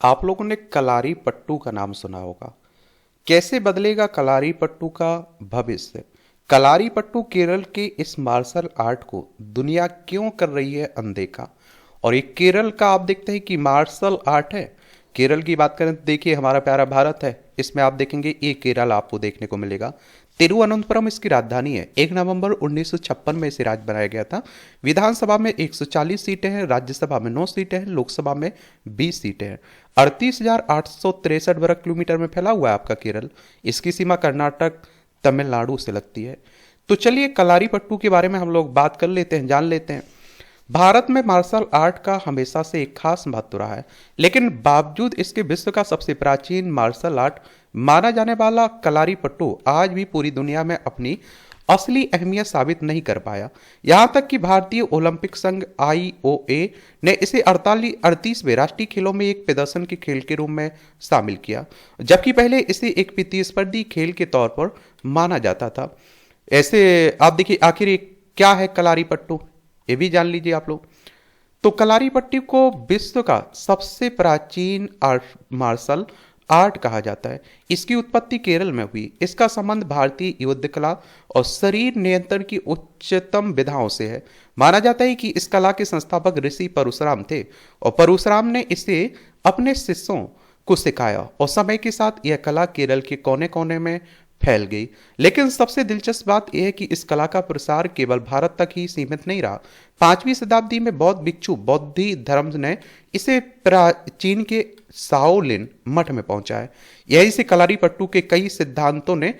आप लोगों ने कलारी पट्टू का नाम सुना होगा। कैसे बदलेगा कलारी पट्टू का भविष्य? कलारी पट्टू केरल के इस मार्शल आर्ट को दुनिया क्यों कर रही है अनदेखा? और ये केरल का आप देखते हैं कि मार्शल आर्ट है। केरल की बात करें तो देखिए हमारा प्यारा भारत है, इसमें आप देखेंगे ये केरल आपको देखने को मिलेगा। तिरुवनंतपुरम इसकी राजधानी है। 1 नवंबर 1956 में इसे राज्य बनाया गया था। विधानसभा में 140 सीटें हैं, राज्यसभा में 9 सीटें हैं, लोकसभा में 20 सीटें हैं। 38,863 वर्ग किलोमीटर में फैला हुआ है आपका केरल। इसकी सीमा कर्नाटक तमिलनाडु से लगती है। तो चलिए कलारी पट्टू के बारे में हम लोग बात कर लेते हैं, जान लेते हैं। भारत में मार्शल आर्ट का हमेशा से एक खास महत्व रहा है, लेकिन बावजूद इसके विश्व का सबसे प्राचीन मार्शल आर्ट माना जाने वाला कलारी पट्टू आज भी पूरी दुनिया में अपनी असली अहमियत साबित नहीं कर पाया। यहां तक कि भारतीय ओलंपिक संघ IOA ने इसे 38वें राष्ट्रीय खेलों में एक प्रदर्शन के खेल के रूप में शामिल किया, जबकि पहले इसे एक प्रतिस्पर्धी खेल के तौर पर माना जाता था। ऐसे आप देखिए आखिर ये क्या है कलारी पट्टू, ये भी जान लीजिए आप लोग। तो कलारी पट्टू को विश्व का सबसे प्राचीन मार्शल आर्ट कहा जाता है। इसकी उत्पत्ति केरल में हुई। इसका संबंध भारतीय युद्ध कला और शरीर नियंत्रण की उच्चतम विधाओं से है। माना जाता है कि इस कला के संस्थापक ऋषि परशुराम थे और परशुराम ने इसे अपने शिष्यों को सिखाया और समय के साथ यह कला केरल के कोने कोने में फैल गई। लेकिन सबसे दिलचस्प बात यह है कि इस कला का प्रसार केवल भारत तक ही सीमित नहीं रहा। 5वीं शताब्दी में बौद्ध भिक्षु बौद्धि धर्म ने इसे प्राचीन के शाओलिन मठ में पहुंचाया। यही से कलारी पट्टू के कई सिद्धांतों ने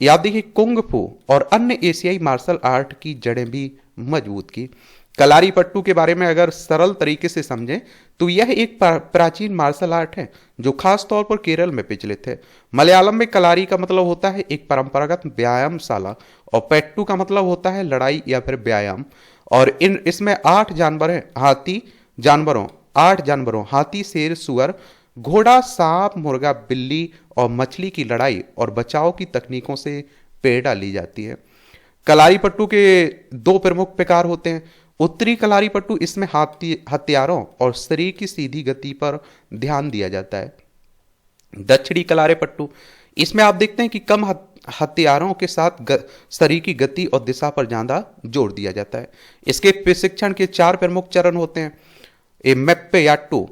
याद देखिए कुंग फू और अन्य एशियाई मार्शल आर्ट की जड़ें भी मजबूत की। कलारी पट्टू के बारे में अगर सरल तरीके से समझें तो यह एक प्राचीन मार्शल आर्ट है जो खास तौर पर केरल में प्रचलित है। मलयालम में कलारी का मतलब होता है एक परंपरागत व्यायामशाला और पेट्टू का मतलब होता है लड़ाई या फिर व्यायाम। और इसमें 8 जानवर हैं। आठ जानवरों हाथी, शेर, सुअर, घोड़ा, सांप, मुर्गा, बिल्ली और मछली की लड़ाई और बचाव की तकनीकों से प्रेरणा ली जाती है। कलारी पट्टू के 2 प्रमुख प्रकार होते हैं। उत्तरी कलारी पट्टू, इसमें हथियारों और शरीर की सीधी गति पर ध्यान दिया जाता है। दक्षिणी कलारी पट्टू, इसमें आप देखते हैं कि कम हथियारों के साथ शरीर की गति और दिशा पर ज्यादा जोर दिया जाता है। इसके प्रशिक्षण के 4 प्रमुख चरण होते हैं। मेप्पेयाट्टू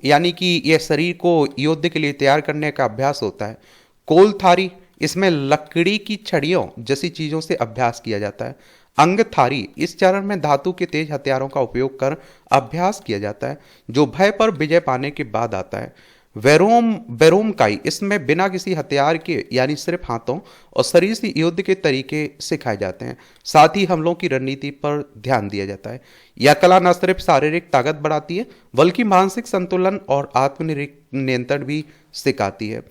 यानी कि यह शरीर को युद्ध के लिए तैयार करने का अभ्यास होता है। कोलथारी, इसमें लकड़ी की छड़ियों जैसी चीजों से अभ्यास किया जाता है। अंगथारी, इस चरण में धातु के तेज हथियारों का उपयोग कर अभ्यास किया जाता है जो भय पर विजय पाने के बाद आता है। वेरोमकाई, इसमें बिना किसी हथियार के यानी सिर्फ हाथों और शरीर से युद्ध के तरीके सिखाए जाते हैं। साथ ही हमलों की रणनीति पर ध्यान दिया जाता है। यह कला न सिर्फ शारीरिक ताकत बढ़ाती है बल्कि मानसिक संतुलन और आत्मनियंत्रण भी सिखाती है।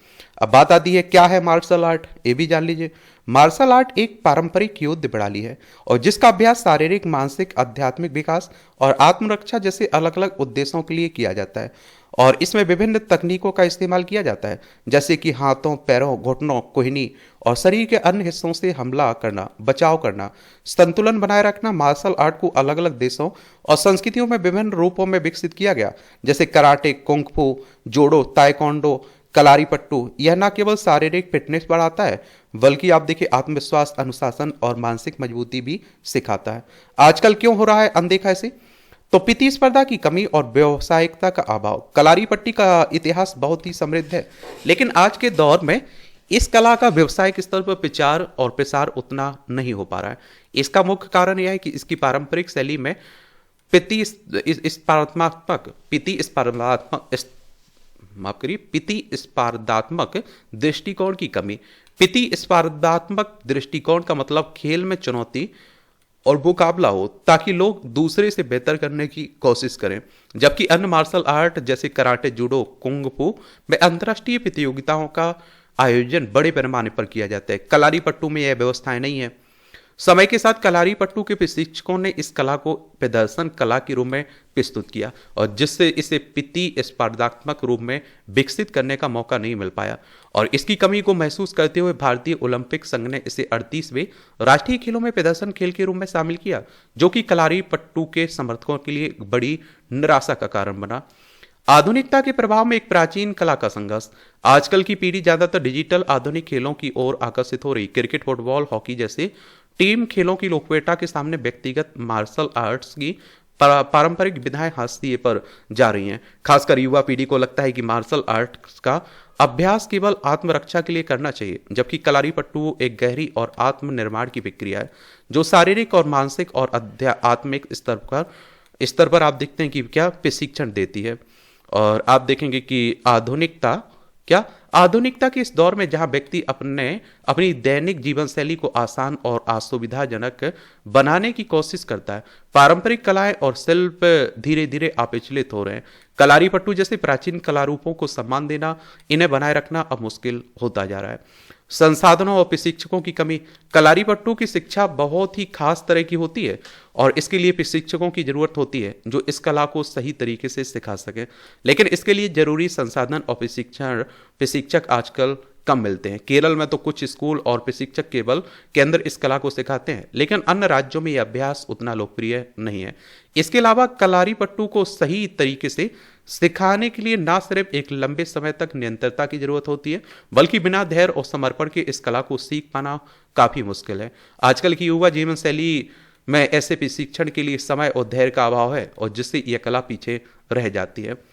अब बात आती है क्या है मार्शल आर्ट, ये भी जान लीजिए। मार्शल आर्ट एक पारंपरिक युद्ध प्रणाली है और जिसका अभ्यास शारीरिक, मानसिक, आध्यात्मिक विकास और आत्मरक्षा जैसे अलग अलग उद्देश्यों के लिए किया जाता है। और इसमें विभिन्न तकनीकों का इस्तेमाल किया जाता है जैसे कि हाथों, पैरों, घुटनों, कोहनी और शरीर के अन्य हिस्सों से हमला करना, बचाव करना, संतुलन बनाए रखना। मार्शल आर्ट को अलग अलग देशों और संस्कृतियों में विभिन्न रूपों में विकसित किया गया, जैसे कराटे, कुंग फू, जोडो, ताइक्वांडो, कलारी पट्टू। यह न केवल शारीरिक फिटनेस बढ़ाता है बल्कि आप देखिए आत्मविश्वास, अनुशासन और मानसिक मजबूती भी सिखाता है। आजकल क्यों हो रहा है अनदेखा इसे? तो प्रतिस्पर्धा की कमी और व्यावसायिकता का अभाव। कलारी पट्टी का इतिहास बहुत ही समृद्ध है, लेकिन आज के दौर में इस कला का व्यवसायिक स्तर पर प्रचार और प्रसार उतना नहीं हो पा रहा है। इसका मुख्य कारण यह है कि इसकी पारंपरिक शैली में प्रतिस्पर्धात्मक दृष्टिकोण की कमी। प्रतिस्पर्धात्मक दृष्टिकोण का मतलब खेल में चुनौती और मुकाबला हो ताकि लोग दूसरे से बेहतर करने की कोशिश करें, जबकि अन्य मार्शल आर्ट जैसे कराटे, जूडो, कुंग फू में अंतर्राष्ट्रीय प्रतियोगिताओं का आयोजन बड़े पैमाने पर किया जाता है। कलारी पट्टू में यह व्यवस्थाएं नहीं है। समय के साथ कलारी पट्टू के प्रशिक्षकों ने इस कला को प्रदर्शन कला के रूप में प्रस्तुत किया और जिससे इसे प्रतिस्पर्धात्मक रूप में विकसित करने का मौका नहीं मिल पाया। और इसकी कमी को महसूस करते हुए भारतीय ओलंपिक संघ ने इसे 38वें राष्ट्रीय खेलों में प्रदर्शन खेल के रूप में शामिल किया, जो कि कलारी पट्टू के समर्थकों के लिए बड़ी निराशा का कारण बना। आधुनिकता के प्रभाव में एक प्राचीन कला का संघर्ष। आजकल की पीढ़ी ज्यादातर डिजिटल आधुनिक खेलों की ओर आकर्षित हो रही। क्रिकेट, फुटबॉल, हॉकी जैसे टीम खेलों की लोकप्रियता के सामने व्यक्तिगत मार्शल आर्ट्स की पारंपरिक विधाएं हाशिए पर जा रही हैं। खासकर युवा पीढ़ी को लगता है कि मार्शल आर्ट्स का अभ्यास केवल आत्मरक्षा के लिए करना चाहिए, जबकि कलारीपट्टू एक गहरी और आत्मनिर्माण की प्रक्रिया है जो शारीरिक और मानसिक और आध्यात्मिक स्तर पर आप देखते हैं कि क्या प्रशिक्षण देती है। और आप देखेंगे कि आधुनिकता के इस दौर में जहां व्यक्ति अपनी दैनिक जीवन शैली को आसान और असुविधाजनक बनाने की कोशिश करता है, पारंपरिक कलाएं और शिल्प धीरे धीरे अपिछलित हो रहे हैं। कलारीपट्टू जैसे प्राचीन कला रूपों को सम्मान देना, इन्हें बनाए रखना अब मुश्किल होता जा रहा है। संसाधनों और प्रशिक्षकों की कमी। कलारीपट्टू की शिक्षा बहुत ही खास तरह की होती है और इसके लिए प्रशिक्षकों की जरूरत होती है जो इस कला को सही तरीके से सिखा सके, लेकिन इसके लिए जरूरी संसाधन और प्रशिक्षक आजकल कम मिलते हैं। केरल में तो कुछ स्कूल और प्रशिक्षक केवल केंद्र इस कला को सिखाते हैं, लेकिन अन्य राज्यों में यह अभ्यास उतना लोकप्रिय नहीं है। इसके अलावा कलारीपट्टू को सही तरीके से सिखाने के लिए न सिर्फ एक लंबे समय तक निरंतरता की जरूरत होती है, बल्कि बिना धैर्य और समर्पण के इस कला को सीख पाना काफी मुश्किल है। आजकल की युवा जीवन शैली में ऐसे प्रशिक्षण के लिए समय और धैर्य का अभाव है और जिससे यह कला पीछे रह जाती है।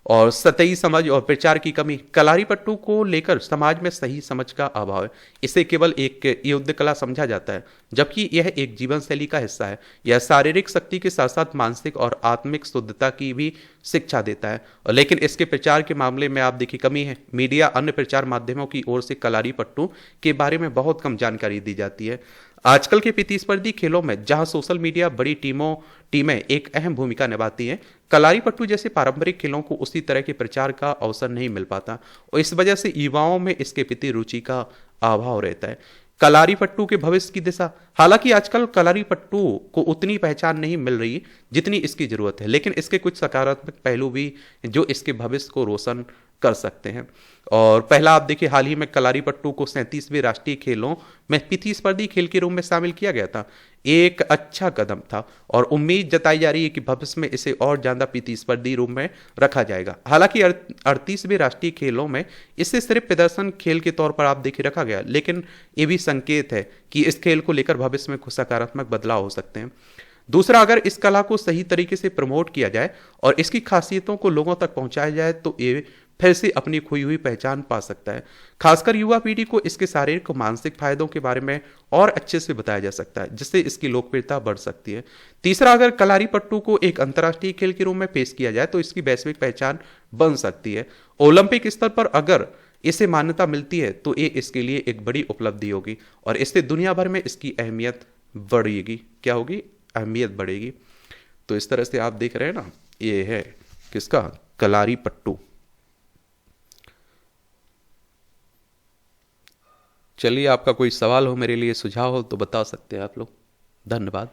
और सतही समझ और प्रचार की कमी। कलारीपट्टू को लेकर समाज में सही समझ का अभाव है। इसे केवल एक युद्ध कला समझा जाता है, जबकि यह एक जीवन शैली का हिस्सा है। यह शारीरिक शक्ति के साथ साथ मानसिक और आत्मिक शुद्धता की भी शिक्षा देता है। और लेकिन इसके प्रचार के मामले में आप देखिए कमी है। मीडिया, अन्य प्रचार माध्यमों की ओर से कलारीपट्टू के बारे में बहुत कम जानकारी दी जाती है। आजकल के प्रतिस्पर्धी खेलों में जहां सोशल मीडिया बड़ी टीमें एक अहम भूमिका निभाती हैं, कलारीपट्टू जैसे पारंपरिक खेलों को उसी तरह के प्रचार का अवसर नहीं मिल पाता और इस वजह से युवाओं में इसके प्रति रुचि का अभाव रहता है। कलारीपट्टू के भविष्य की दिशा। हालांकि आजकल कलारीपट्टू को उतनी पहचान नहीं मिल रही जितनी इसकी जरूरत है, लेकिन इसके कुछ सकारात्मक पहलू भी जो इसके भविष्य को रोशन कर सकते हैं। और पहला आप देखिए, हाल ही में कलारीपट्टू को 37वें राष्ट्रीय खेलों में प्रतिस्पर्धी खेल के रूप में शामिल किया गया था। एक अच्छा कदम था और उम्मीद जताई जा रही है कि भविष्य में इसे और ज्यादा प्रतिस्पर्धी रूप में रखा जाएगा। हालांकि 38वें राष्ट्रीय खेलों में इसे सिर्फ प्रदर्शन खेल के तौर पर आप देखिए रखा गया, लेकिन ये भी संकेत है कि इस खेल को लेकर भविष्य में कुछ सकारात्मक बदलाव हो सकते हैं। दूसरा, अगर इस कला को सही तरीके से प्रमोट किया जाए और इसकी खासियतों को लोगों तक पहुंचाया जाए तो ये फिर से अपनी खोई हुई पहचान पा सकता है। खासकर युवा पीढ़ी को इसके शारीरिक और मानसिक फायदों के बारे में और अच्छे से बताया जा सकता है, जिससे इसकी लोकप्रियता बढ़ सकती है। तीसरा, अगर कलारीपट्टू को एक अंतर्राष्ट्रीय खेल के रूप में पेश किया जाए तो इसकी वैश्विक पहचान बन सकती है। ओलंपिक स्तर पर अगर इसे मान्यता मिलती है तो ये इसके लिए एक बड़ी उपलब्धि होगी और इससे दुनिया भर में इसकी अहमियत बढ़ेगी। क्या होगी? अहमियत बढ़ेगी। तो इस तरह से आप देख रहे हैं ना, ये है किसका? कलारीपट्टू। चलिए, आपका कोई सवाल हो मेरे लिए, सुझाव हो तो बता सकते हैं आप लोग। धन्यवाद।